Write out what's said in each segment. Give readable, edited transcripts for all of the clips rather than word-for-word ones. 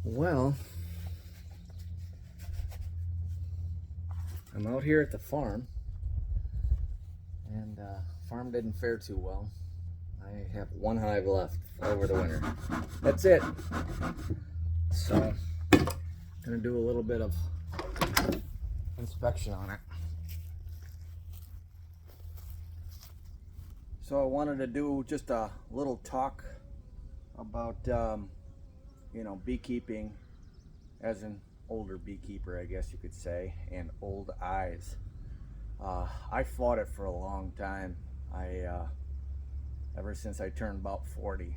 Well, I'm out here at the farm, and farm didn't fare too well. I have one hive left over the winter. That's it. So, gonna do a little bit of inspection on it. So I wanted to do just a little talk about beekeeping as an older beekeeper, I guess you could say, and old eyes. I fought it for a long time. Ever since I turned about 40,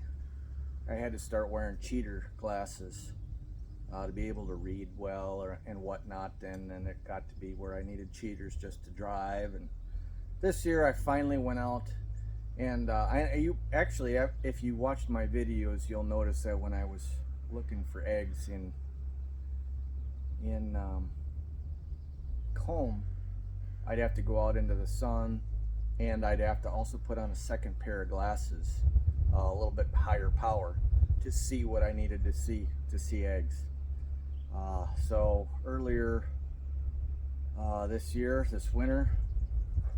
I had to start wearing cheater glasses to be able to read well and whatnot. And then it got to be where I needed cheaters just to drive. And this year I finally went out. And if you watched my videos, you'll notice that when I was looking for eggs in comb, I'd have to go out into the sun, and I'd have to also put on a second pair of glasses, a little bit higher power, to see what I needed to see eggs. So earlier this winter,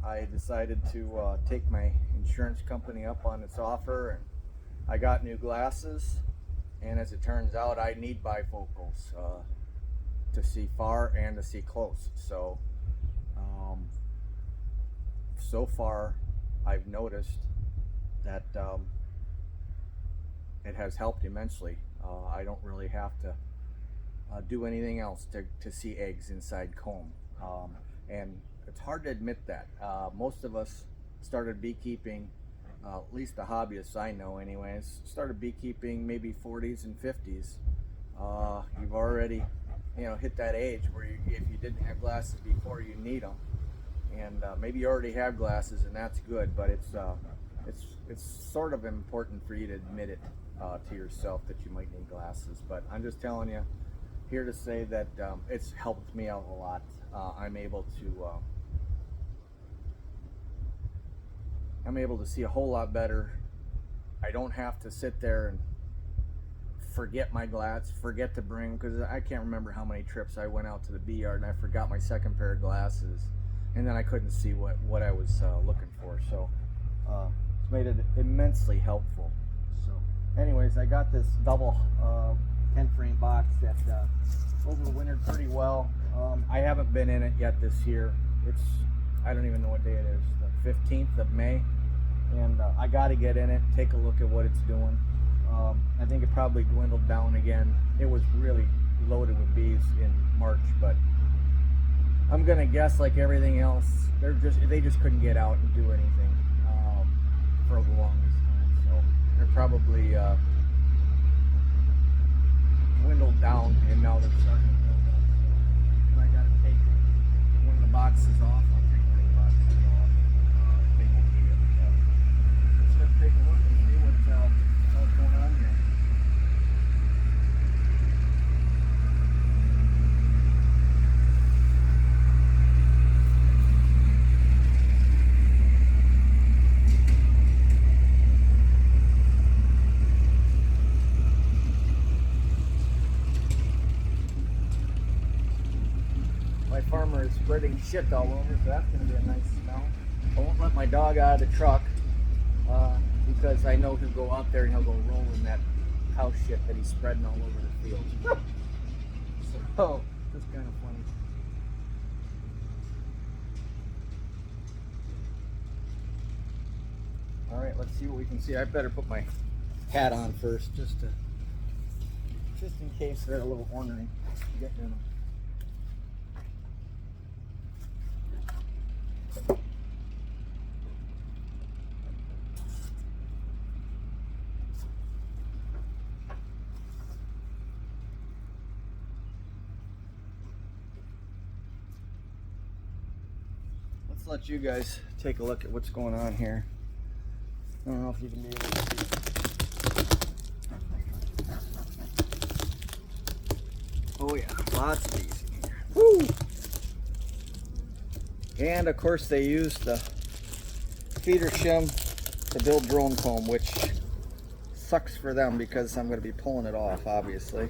I decided to take my insurance company up on its offer, and I got new glasses. And as it turns out, I need bifocals to see far and to see close. So, so far, I've noticed that it has helped immensely. I don't really have to do anything else to see eggs inside comb. And it's hard to admit that. Most of us started beekeeping, at least the hobbyists I know anyways, started beekeeping maybe 40s and 50s. You've already hit that age where if you didn't have glasses before, you need them. And maybe you already have glasses, and that's good, but it's sort of important for you to admit it to yourself that you might need glasses. But I'm just telling you, here to say that it's helped me out a lot. I'm able to see a whole lot better. I don't have to sit there and forget my glasses, forget to bring, because I can't remember how many trips I went out to the bee yard and I forgot my second pair of glasses, and then I couldn't see what I was looking for. So it's made it immensely helpful. So anyways, I got this double 10 frame box that overwintered pretty well. I haven't been in it yet this year. I don't even know what day it is, the 15th of May. And I got to get in it, take a look at what it's doing. I think it probably dwindled down again. It was really loaded with bees in March, but I'm gonna guess, like everything else, they just couldn't get out and do anything for the longest time. So they're probably dwindled down, and now they're starting to build up. So I gotta take one of the boxes off. I'll take one of the boxes off. They won't need it. So let's just take a look and see what's going on here. My farmer is spreading shit all over, so that's going to be a nice smell. I won't let my dog out of the truck because I know he'll go out there and he'll go roll in that cow shit that he's spreading all over the field. So, that's kind of funny. right, let's see what we can see. I better put my hat on first, just in case they're a little ornery getting in them. Let's let you guys take a look at what's going on here. I don't know if you can be able to see. Oh yeah, lots of these in here. Woo! And of course they use the feeder shim to build drone comb, which sucks for them because I'm going to be pulling it off, obviously.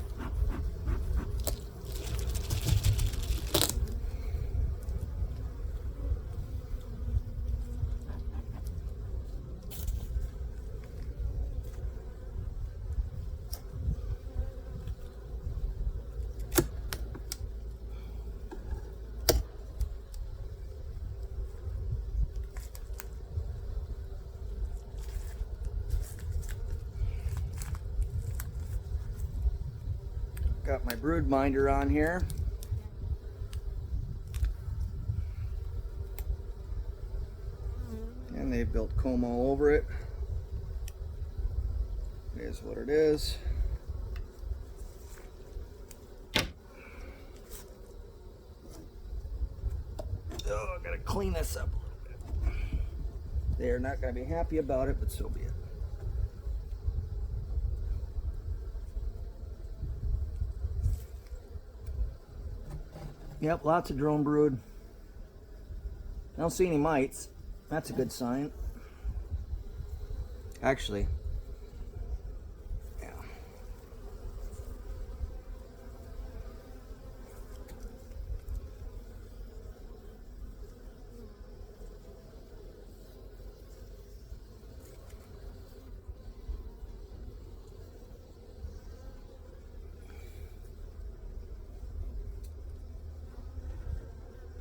Got my brood minder on here. And they've built comb all over it. It is what it is. Oh, I gotta clean this up a little bit. They're not gonna be happy about it, but so be it. Yep, lots of drone brood. I don't see any mites. That's a good sign. Actually, yeah.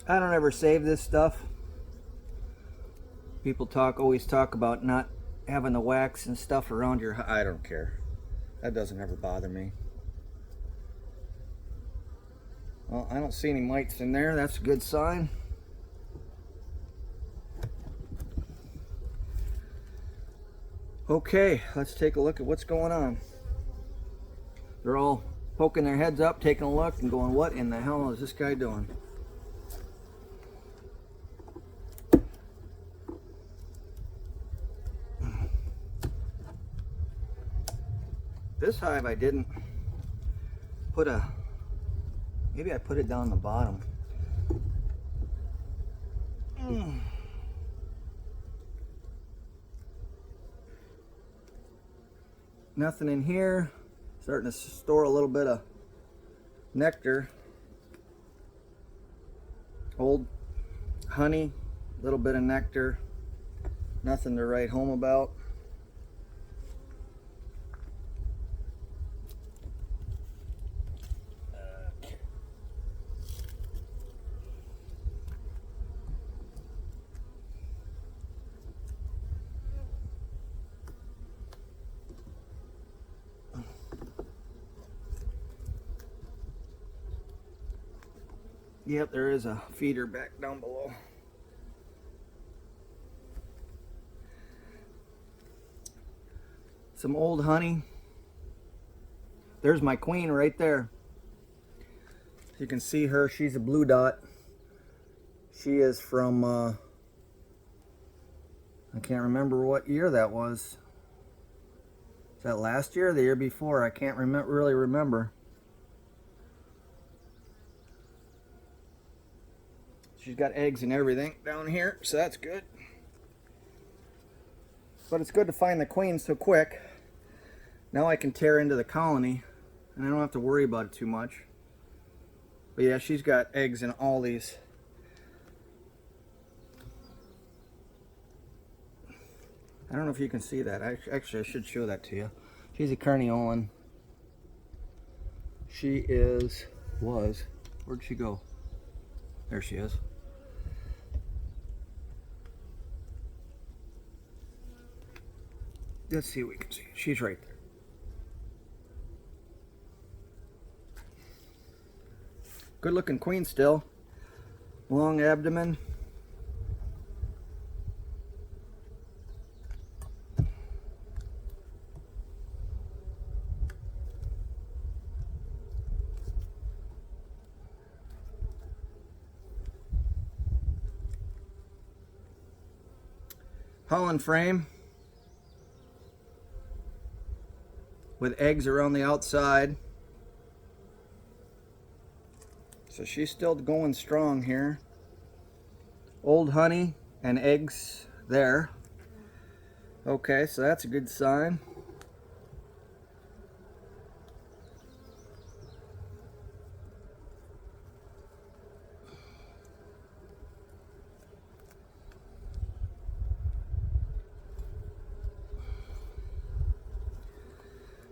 I don't ever save this stuff. People always talk about not having the wax and stuff around your. I don't care. That doesn't ever bother me. Well, I don't see any mites in there. That's a good sign. Okay, let's take a look at what's going on. They're all poking their heads up, taking a look, and going, what in the hell is this guy doing? This hive I didn't put maybe I put it down the bottom. Nothing in here. Starting to store a little bit of nectar. Old honey, a little bit of nectar. Nothing to write home about. Yep, there is a feeder back down below. Some old honey. There's my queen right there. You can see her. She's a blue dot. She is from, I can't remember what year that was. Is that last year or the year before? I can't really remember. She's got eggs and everything down here, so that's good. But it's good to find the queen so quick. Now I can tear into the colony, and I don't have to worry about it too much. But yeah, she's got eggs in all these. I don't know if you can see that. Actually, I should show that to you. She's a carniolan. She was, where'd she go? There she is. Let's see if we can see. She's right there. Good looking queen still. Long abdomen. Pollen frame with eggs around the outside. So she's still going strong here. Old honey and eggs there. Okay, so that's a good sign.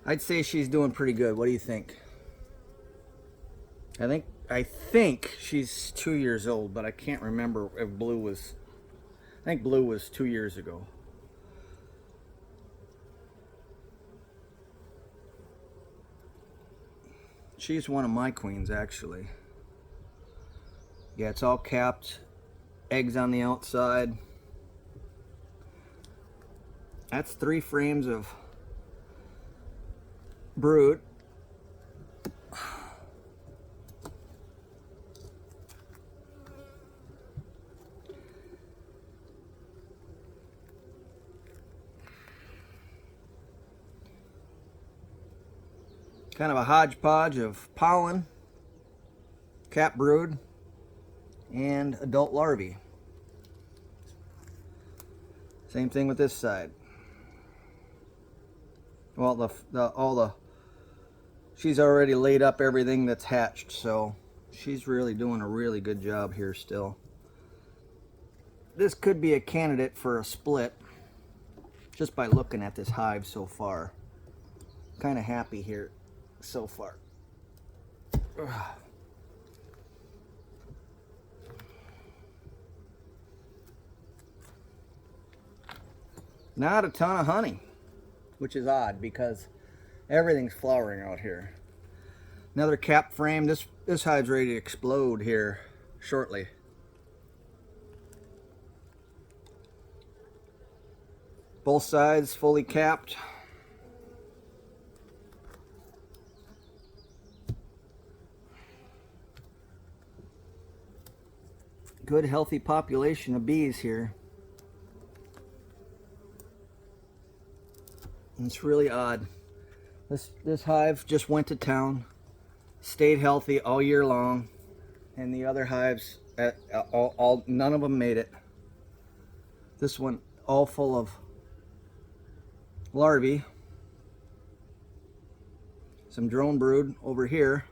I'd say she's doing pretty good. What do you think? I think she's 2 years old, but I can't remember if Blue was. I think Blue was 2 years ago. She's one of my queens, actually. Yeah, it's all capped. Eggs on the outside. That's 3 frames of brood. Kind of a hodgepodge of pollen, cap brood, and adult larvae. Same thing with this side. Well, she's already laid up everything that's hatched, so she's really doing a really good job here still. This could be a candidate for a split just by looking at this hive so far. Kind of happy here so far. Ugh. Not a ton of honey, which is odd because everything's flowering out here. Another cap frame. This hive's ready to explode here shortly. Both sides fully capped. Good healthy population of bees here. And it's really odd. This hive just went to town, stayed healthy all year long, and the other hives, none of them made it. This one all full of larvae. Some drone brood over here.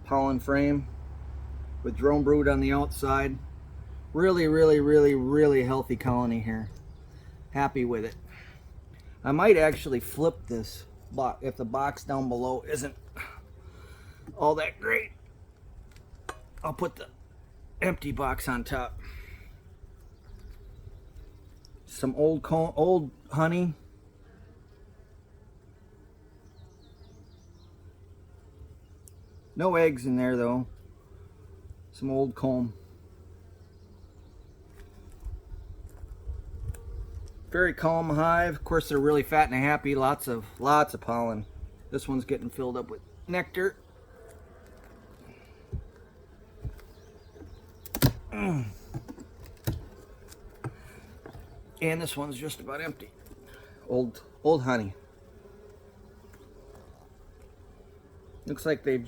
Pollen frame with drone brood on the outside. Really, really, really, really healthy colony here. Happy with it. I might actually flip this box if the box down below isn't all that great. I'll put the empty box on top. Some old honey. No eggs in there though. Some old comb. Very calm hive. Of course, they're really fat and happy. Lots of pollen. This one's getting filled up with nectar. And this one's just about empty. Old honey. Looks like they've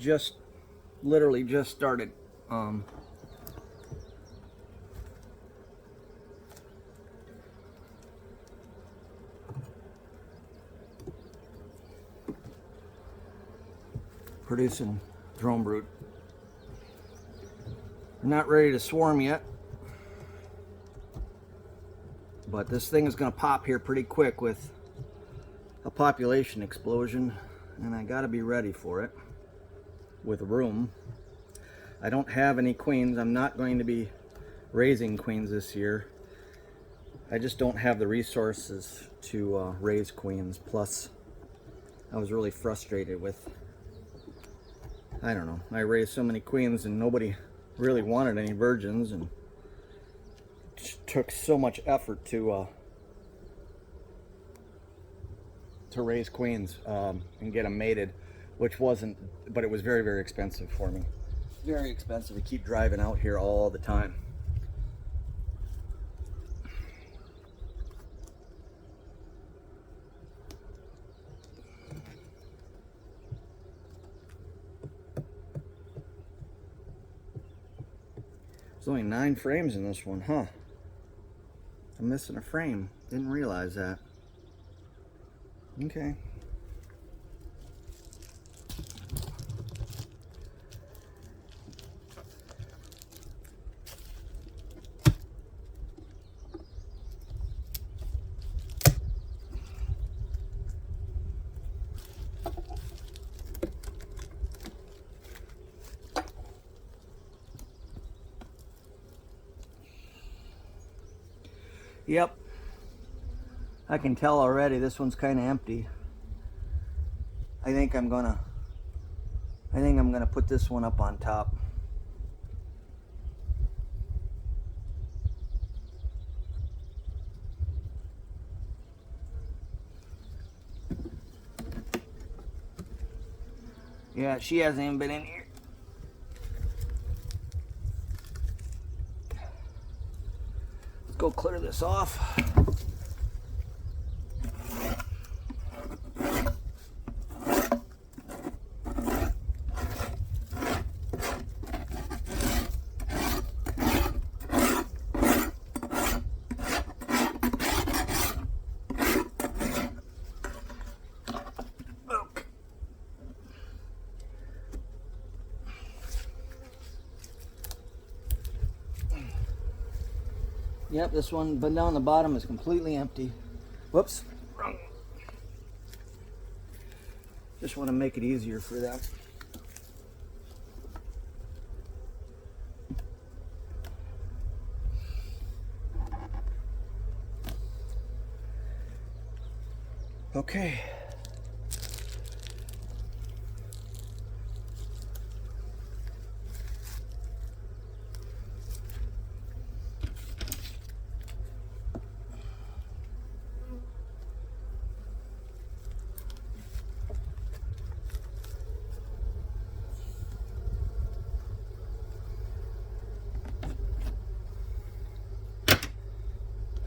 literally just started producing drone brood. They're not ready to swarm yet, but this thing is going to pop here pretty quick with a population explosion, and I got to be ready for it with room. I don't have any queens. I'm not going to be raising queens this year. I just don't have the resources to raise queens. Plus, I was really frustrated with, I don't know, I raised so many queens and nobody really wanted any virgins, and it took so much effort to raise queens and get them mated, which wasn't, but it was very, very expensive for me. Very expensive to keep driving out here all the time. There's only 9 frames in this one, huh? I'm missing a frame. Didn't realize that. Okay. Yep, I can tell already this one's kind of empty. I think I'm gonna put this one up on top. Yeah, she hasn't even been in here. Let's go clear this off. Yep, this one, but down the bottom is completely empty. Whoops, wrong. Just want to make it easier for them. Okay.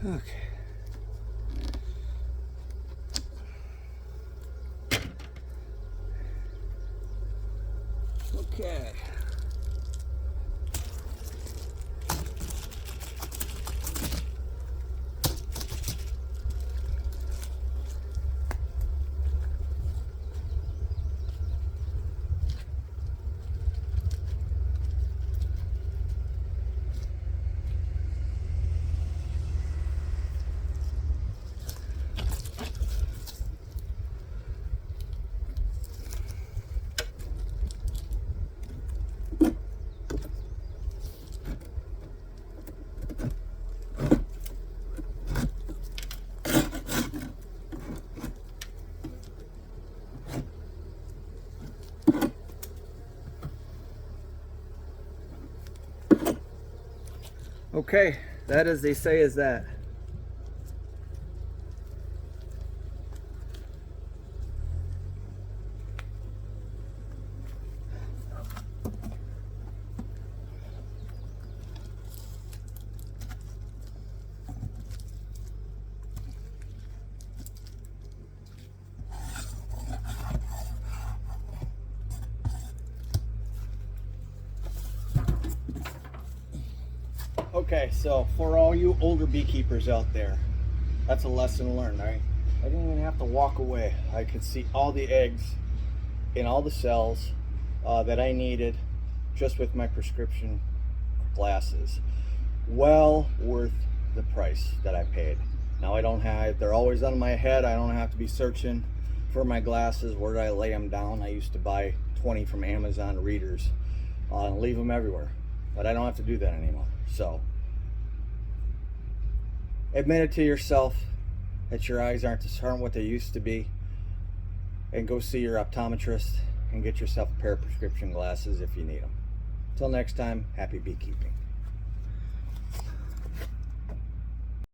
Okay. Okay. Okay, that, as they say, is that. Okay, so for all you older beekeepers out there, that's a lesson learned. I didn't even have to walk away. I could see all the eggs in all the cells that I needed just with my prescription glasses. Well worth the price that I paid. Now I don't have, they're always on my head. I don't have to be searching for my glasses. Where do I lay them down? I used to buy 20 from Amazon readers. and leave them everywhere. But I don't have to do that anymore. So admit it to yourself that your eyes aren't what they used to be, and go see your optometrist and get yourself a pair of prescription glasses if you need them. Till next time, happy beekeeping.